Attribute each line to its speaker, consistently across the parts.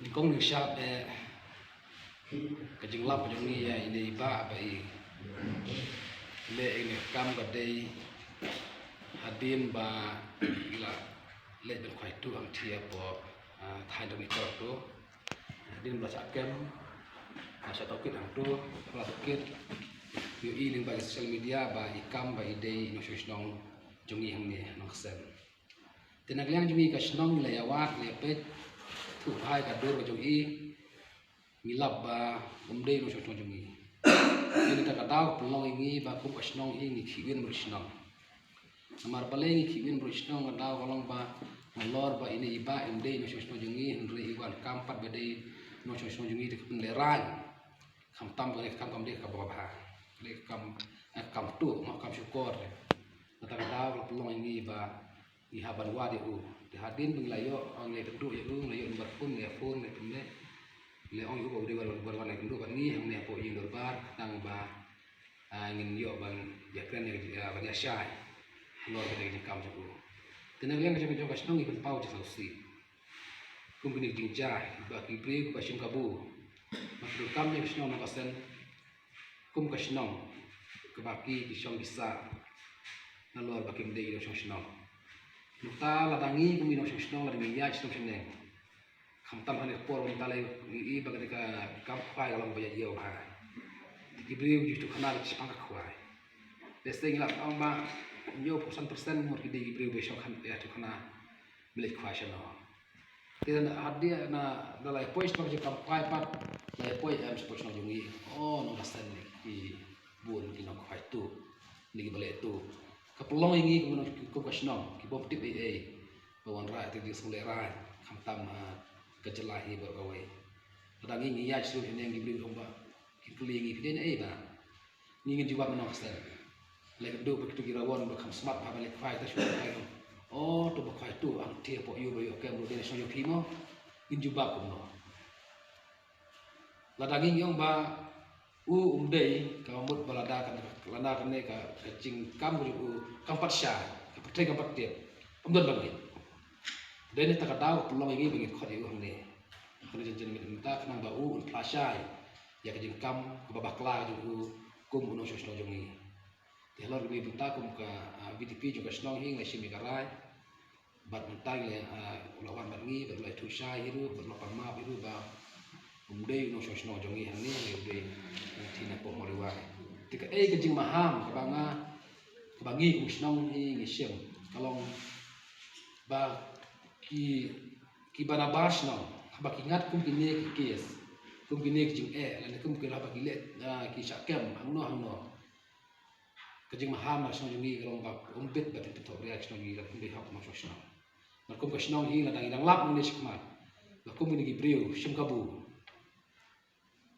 Speaker 1: Kong ni siap kajing lap jong ni ya ini ba bai le ini kam gadai hadin ba ila le ben khoi tu ang thia po thai dong ni tu hadin ba sakem asa tokit ang tu la tokit yu i ling ba social media ba ikam ba idei no shnong jong i hang ni nok sen tenaglang jong i ka shnong le awat le pet thu hai ka dor jong i milap ba umdei no shnong jong i ini ta ka daw pelong ingi ba ku ka shnong i ni khiwin bro shnong amar baleng ki win bro shnong daw kolong ba ngalor ba ini iba umdei no shnong jong i ndri iwan kampat ba dei no shnong jong i te kun le ran kham tam ba kam de ka ba ba le kam tu ma kam syukur ta ka daw pelong ingi ba i haban wa de u de hadin bing layo ang le du ya u layo bar pun le phone le tumne le ong yu ba de bar wan le du ba ni hang ne po yin dor bar tang ba ngin yo ban ya kren ya ba ya shai lor ba de kam ju tena leng ka jo ka snong i pau ju si kum ni ding jai ba ki pre ba shim kabu ma du kam ne snong ka sen kum ka snong ka ba ki shong bisa na lor ba kim de yo snong nuta la dangi kumi no shnong la mi ya shnong shneng kham tam hane por mon talai i ba ka kam khwai galang ba ya ha ki briu ju tu khana li chpang khwai deseng la ang ba yo persen mor ki de briu be shong khan ya tu khana milik khwai shano te na hadia na la poi stok je kam khwai pat la poi am spo shnong jungi oh no pasen ni ki bun ki no khwai tu ni ki bale tu kapelong ingi ko kasnong ki bom tip ai bawan ra ti di sule ra kham tam ka jelahi ba kawai padang ingi ya su ni ngi bli omba ki kuli ingi piden ai ba ni ngi jawab no ksen le do ba tu girawon ba kham smart ba le fai ta shu ai oh to ba khai tu ang ti po yu ba yo kem ro de so yo phimo in jawab ko no ladang ingi ong ba umdei ka mut balada kan lana kan ne ka cing kam ju kampat sha ka patre kampat tiap umdon bagi den ta ka daw pelong ingi bagi khodi u hang ne khodi jen jen ta kan ba u plasai ya ka jing kam ka babakla ju kum uno sho jong ni ti lor bi ta kum ka VDP ju ka snong hing le simi ka rai bat mentai le ulawan bat ngi bat lai thu sai hiru bat lopan ma hiru ba umdei no sho jong i hang ni le udei tina po moriwa tika ka jing maham ka banga ka bangi ku snong hi ngi shem kalong ba ki bana bas no ba ki ngat kum ki ne ki kes kum ki ne ki jing la kum ki la ba ki le ki sha kem hang no ka jing maham na snong jong i kalong ba umbet ba ti to ria snong i la kum dei hak ma sho snong na kum ka snong hi la dang lap ni shikmat la kum ni ki briu shim kabu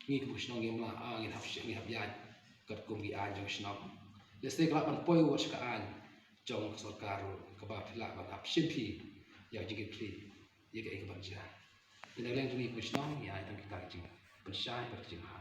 Speaker 1: ni ku snong yem la ngi hap ya kat kum gi an jong snong le se klap an poi wo ska an jong sarkar ka ba phila ba hap sim phi ya ji ki phi ye ke ban ja ina leng ni ku snong ya tang ki ta ji ban sai ba ji ha